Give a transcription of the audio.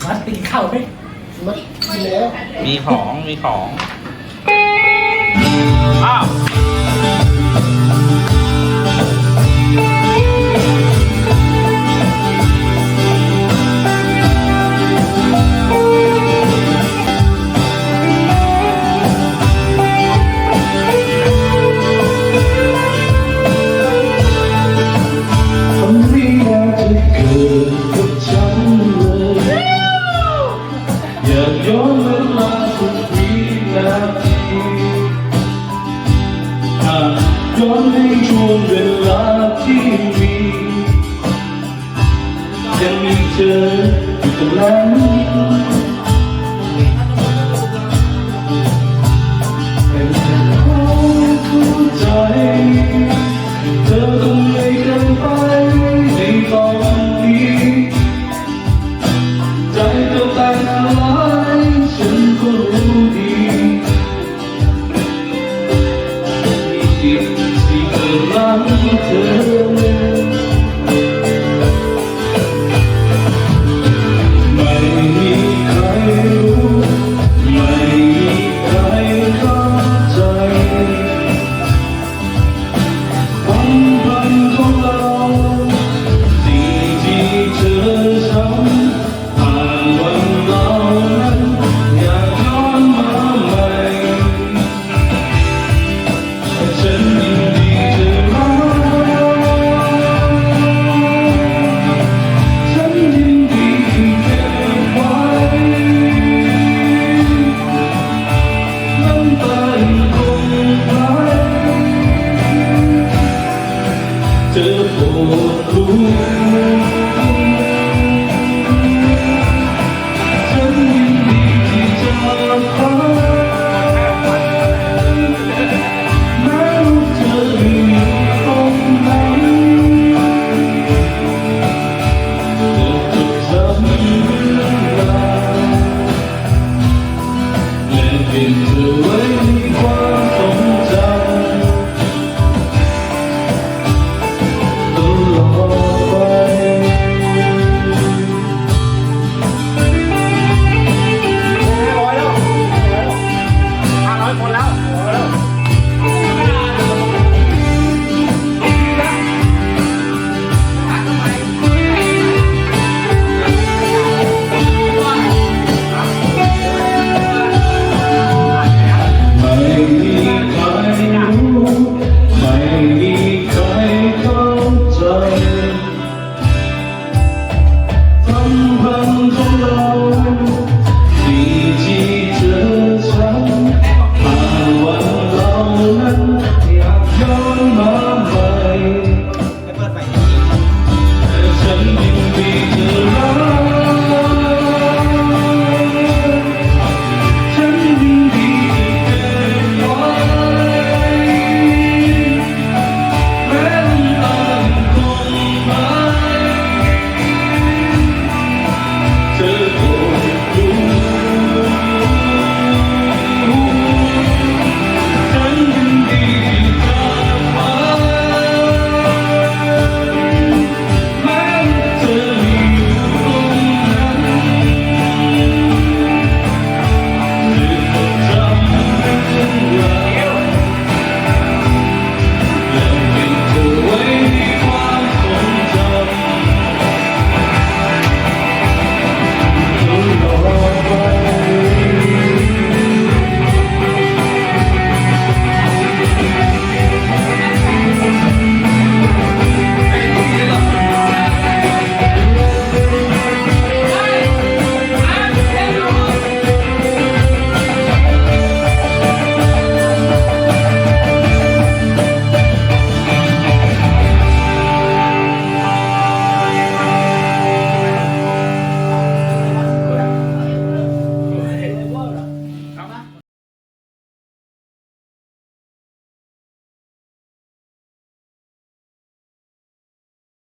มัดตีเข่าไหม ไม่กินแล้ว มีของอ้าวคนไม่น่าจะเกิดกับฉันเลยอยากย้อนเวลาทุกวินาทีย้อนให้ช่วงเวลาที่มียังมีเธออยู่ตรงนั้นแต่ฉันขอเข้าใจเธอคงไม่เดินไปในตอนนี้ใจเธอแตกสลายฉันก็รู้ดีมีสิทธิ์ที่จะรักเธอไม่มีใคร